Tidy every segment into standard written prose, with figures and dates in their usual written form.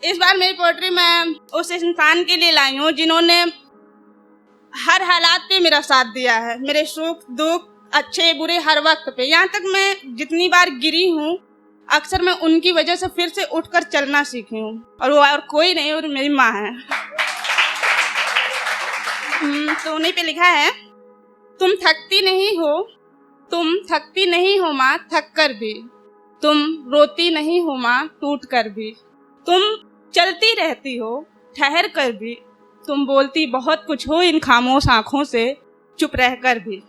इस बार मेरी पोएट्री मैं उस इंसान के लिए लाई हूँ जिन्होंने हर हालात पे मेरा साथ दिया है, मेरे सुख दुख अच्छे बुरे हर वक्त पे। यहाँ तक मैं जितनी बार गिरी हूँ अक्सर मैं उनकी वजह से फिर से उठकर चलना सीखी हूँ, और वो और कोई नहीं, और मेरी माँ है। तो उन्हीं पे लिखा है, तुम थकती नहीं हो माँ थक कर भी, तुम रोती नहीं हो माँ टूट कर भी, तुम चलती रहती हो ठहर कर भी, तुम बोलती बहुत कुछ हो इन खामोश आंखों से चुप रह कर भी।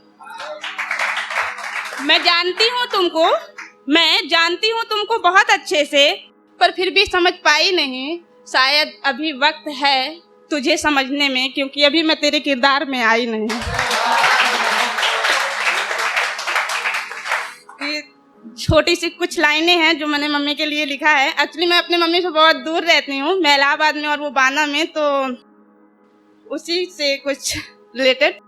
मैं जानती हूँ तुमको बहुत अच्छे से, पर फिर भी समझ पाई नहीं, शायद अभी वक्त है तुझे समझने में, क्योंकि अभी मैं तेरे किरदार में आई नहीं। छोटी सी कुछ लाइनें हैं जो मैंने मम्मी के लिए लिखा है। एक्चुअली मैं अपने मम्मी से बहुत दूर रहती हूँ, मैं इलाहाबाद में और वो बांदा में, तो उसी से कुछ रिलेटेड।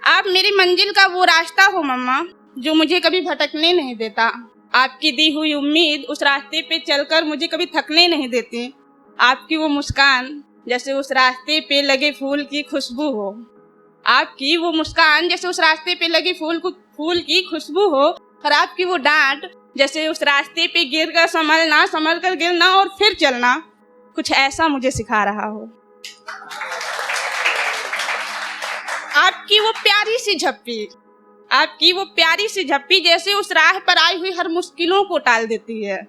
आप मेरी मंजिल का वो रास्ता हो मम्मा जो मुझे कभी भटकने नहीं देता, आपकी दी हुई उम्मीद उस रास्ते पे चलकर मुझे कभी थकने नहीं देती, आपकी वो मुस्कान जैसे उस रास्ते पे लगे फूल की खुशबू हो, आपकी वो मुस्कान जैसे उस रास्ते पे लगे फूल की खुशबू हो, और आपकी वो डांट जैसे उस रास्ते पे गिर कर संभल कर गिरना और फिर चलना कुछ ऐसा मुझे सिखा रहा हो। आपकी वो प्यारी सी झप्पी जैसे उस राह पर आई हुई हर मुश्किलों को टाल देती है,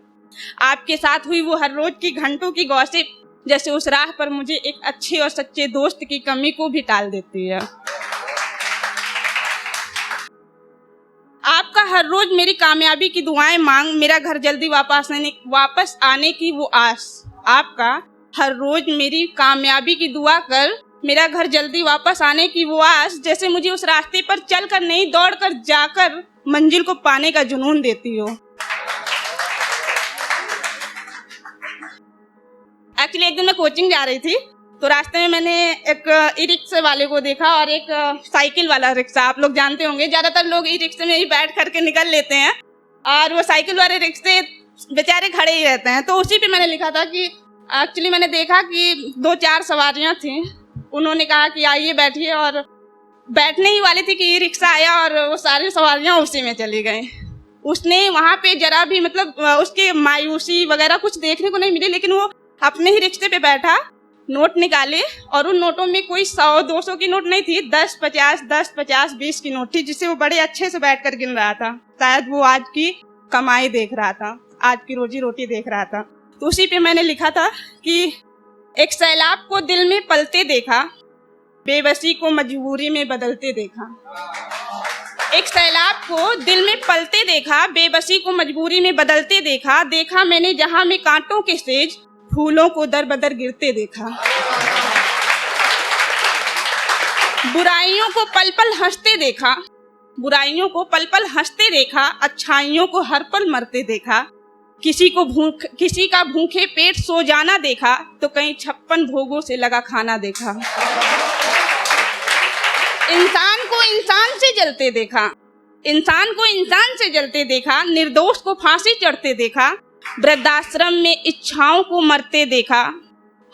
आपके साथ हुई वो हर रोज की घंटों की गॉसिप जैसे उस राह पर मुझे एक अच्छे और सच्चे दोस्त की कमी को भी टाल देती है। आपका हर रोज मेरी कामयाबी की दुआएं मांग, मेरा घर जल्दी वापस आने की वो आस, आपका हर रोज मेरी कामयाबी की दुआ कर, मेरा घर जल्दी वापस आने की वो आस जैसे मुझे उस रास्ते पर चलकर नहीं दौड़कर जाकर मंजिल को पाने का जुनून देती हो। एक्चुअली एक दिन मैं कोचिंग जा रही थी, तो रास्ते में मैंने एक ई रिक्शा वाले को देखा और एक साइकिल वाला रिक्शा। आप लोग जानते होंगे ज्यादातर लोग ई रिक्शे में ही बैठ करके निकल लेते हैं और वो साइकिल वाले रिक्शे बेचारे खड़े ही रहते हैं। तो उसी पे मैंने लिखा था कि एक्चुअली मैंने देखा कि 2-4 सवारियां थी, उन्होंने कहा कि आइए बैठिए, और बैठने ही वाली थी कि ई रिक्शा आया और वो सारी सवारियां उसी में चली गई। उसने वहां पे जरा भी मतलब उसकी मायूसी वगैरह कुछ देखने को नहीं मिली, लेकिन वो अपने ही रिक्शे पे बैठा, नोट निकाले और उन नोटों में कोई 100-200 की नोट नहीं थी, 10-50, 20 की नोट थी, जिसे वो बड़े अच्छे से बैठ कर गिन रहा था। शायद वो आज की कमाई देख रहा था, आज की रोजी रोटी देख रहा था। तो उसी पे मैंने लिखा था कि एक सैलाब को दिल में पलते देखा, बेबसी को मजबूरी में बदलते देखा। एक सैलाब को दिल में पलते देखा, बेबसी को मजबूरी में बदलते देखा, देखा मैंने जहां में कांटों के सेज फूलों को दर बदर गिरते देखा। बुराइयों को पल पल हंसते देखा, अच्छाइयों को हर पल मरते देखा, किसी का भूखे पेट सो जाना देखा, तो कहीं 56 भोगों से लगा खाना देखा। इंसान को इंसान से जलते देखा, निर्दोष को फांसी चढ़ते देखा, वृद्धाश्रम में इच्छाओं को मरते देखा,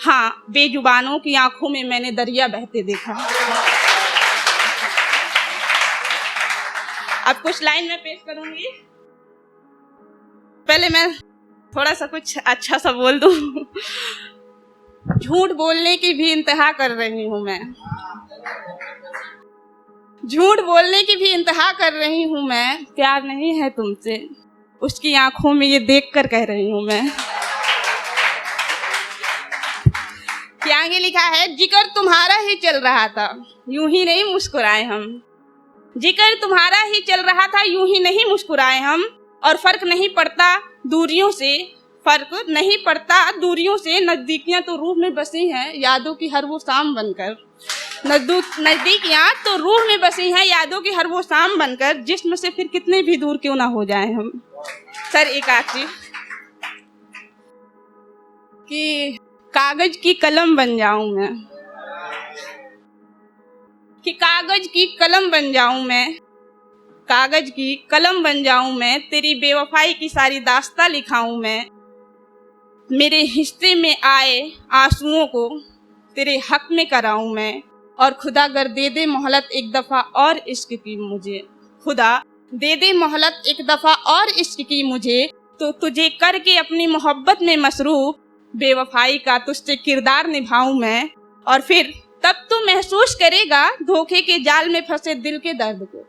हाँ बेजुबानों की आंखों में मैंने दरिया बहते देखा। अब कुछ लाइन में पेश करूंगी। पहले मैं थोड़ा सा कुछ अच्छा सा बोल दूं। झूठ बोलने की भी इंतहा कर रही हूं मैं, प्यार नहीं है तुमसे, उसकी आंखों में ये देख कर कह रही हूं मैं। क्या आगे लिखा है, जिक्र तुम्हारा ही चल रहा था यूं ही नहीं मुस्कुराए हम, जिक्र तुम्हारा ही चल रहा था यूं ही नहीं मुस्कुराए हम, और फर्क नहीं पड़ता दूरियों से, नजदीकियां तो रूह में बसी हैं यादों की हर वो शाम बनकर, नजदीकियां तो रूह में बसी हैं यादों की हर वो शाम बनकर, जिस्म से फिर कितने भी दूर क्यों ना हो जाए हम। सर एक आखिरी कि कागज की कलम बन जाऊं मैं, कि कागज की कलम बन जाऊं मैं, तेरी बेवफाई की सारी दास्तां लिखाऊं मैं, मेरे हिस्से में आए आंसुओं को तेरे हक में कराऊं मैं, और खुदा अगर दे दे मोहलत एक दफ़ा और इश्क की मुझे, खुदा दे दे मोहलत एक दफ़ा और इश्क की मुझे, तो तुझे करके अपनी मोहब्बत में मसरूफ बेवफाई का तुझसे किरदार निभाऊं मैं। और फिर तब तू महसूस करेगा धोखे के जाल में फंसे दिल के दर्द को,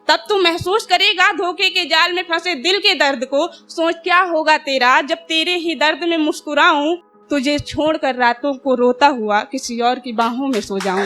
तब तू महसूस करेगा धोखे के जाल में फंसे दिल के दर्द को। सोच क्या होगा तेरा जब तेरे ही दर्द में मुस्कुराऊं, तुझे छोड़कर रातों को रोता हुआ किसी और की बाहों में सो जाऊं।